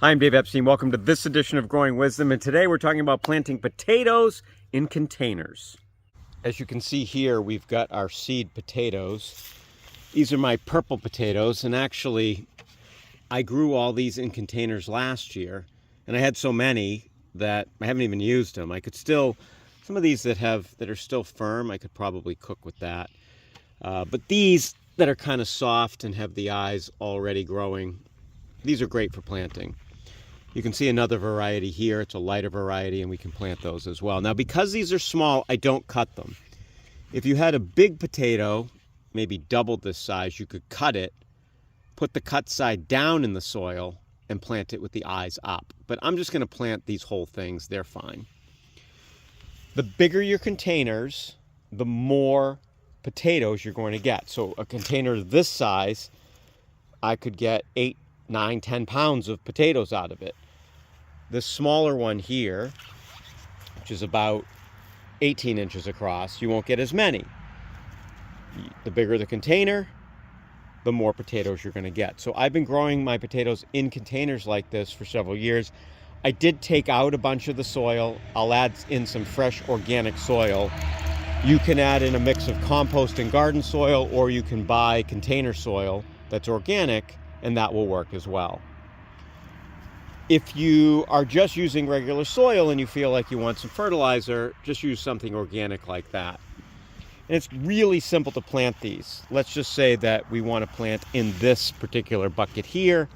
Hi, I'm Dave Epstein. Welcome to this edition of Growing Wisdom, and today we're talking about planting potatoes in containers. As you can see here, we've got our seed potatoes. These are my purple potatoes, and actually I grew all these in containers last year, and I had so many that I haven't even used them. I could still, some of these that are still firm, I could probably cook with that. But these that are kind of soft and have the eyes already growing, these are great for planting. You can see another variety here. It's a lighter variety, and we can plant those as well. Now, because these are small, I don't cut them. If you had a big potato, maybe double this size, you could cut it, put the cut side down in the soil, and plant it with the eyes up. But I'm just going to plant these whole things. They're fine. The bigger your containers, the more potatoes you're going to get. So a container this size, I could get 8, 9, 10 pounds of potatoes out of it. This smaller one here, which is about 18 inches across, you won't get as many. The bigger the container, the more potatoes you're going to get. So I've been growing my potatoes in containers like this for several years. I did take out a bunch of the soil. I'll add in some fresh organic soil. You can add in a mix of compost and garden soil, or you can buy container soil that's organic, and that will work as well. If you are just using regular soil and you feel like you want some fertilizer, just use something organic like that. And it's really simple to plant these. Let's just say that we want to plant in this particular bucket here.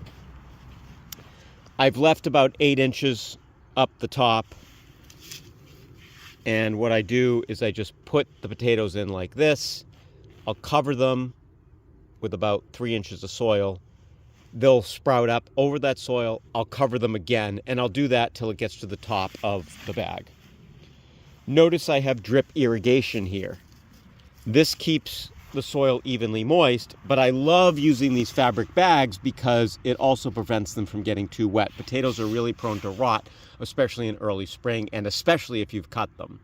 I've left about 8 inches up the top. And what I do is I just put the potatoes in like this. I'll cover them with about 3 inches of soil. They'll sprout up over that soil. I'll cover them again, and I'll do that till it gets to the top of the bag. Notice I have drip irrigation here. This keeps the soil evenly moist, but I love using these fabric bags because it also prevents them from getting too wet. Potatoes are really prone to rot, especially in early spring, and especially if you've cut them.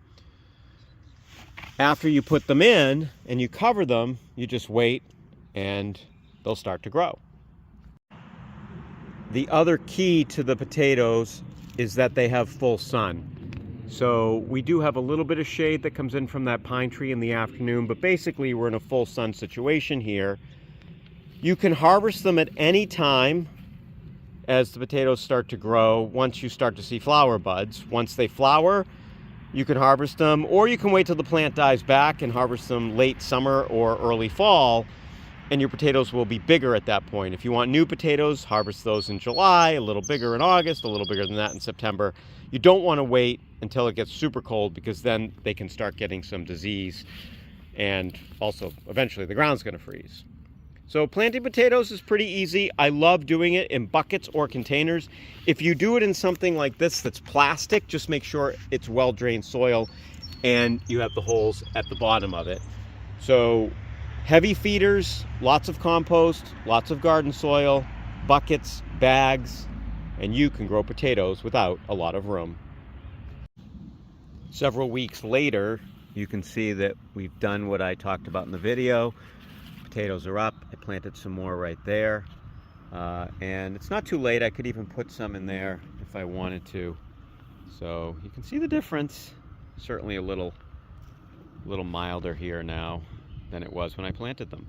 After you put them in and you cover them, you just wait and they'll start to grow. The other key to the potatoes is that they have full sun. So we do have a little bit of shade that comes in from that pine tree in the afternoon, but basically we're in a full sun situation here. You can harvest them at any time as the potatoes start to grow once you start to see flower buds. Once they flower, you can harvest them, or you can wait till the plant dies back and harvest them late summer or early fall, and your potatoes will be bigger at that point. If you want new potatoes, harvest those in July, a little bigger in August, a little bigger than that in September. You don't want to wait until it gets super cold, because then they can start getting some disease, and also eventually the ground's going to freeze. So planting potatoes is pretty easy. I love doing it in buckets or containers. If you do it in something like this that's plastic, just make sure it's well-drained soil and you have the holes at the bottom of it. So heavy feeders, lots of compost, lots of garden soil, buckets, bags, and you can grow potatoes without a lot of room. Several weeks later, you can see that we've done what I talked about in the video. Potatoes are up. I planted some more right there. And it's not too late. I could even put some in there if I wanted to. So you can see the difference. Certainly a little milder here now than it was when I planted them.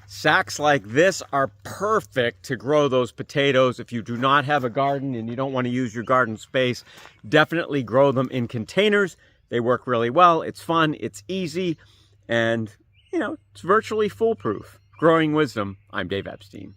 Sacks like this are perfect to grow those potatoes. If you do not have a garden and you don't want to use your garden space, definitely grow them in containers. They work really well. It's fun, it's easy, and it's virtually foolproof. Growing Wisdom, I'm Dave Epstein.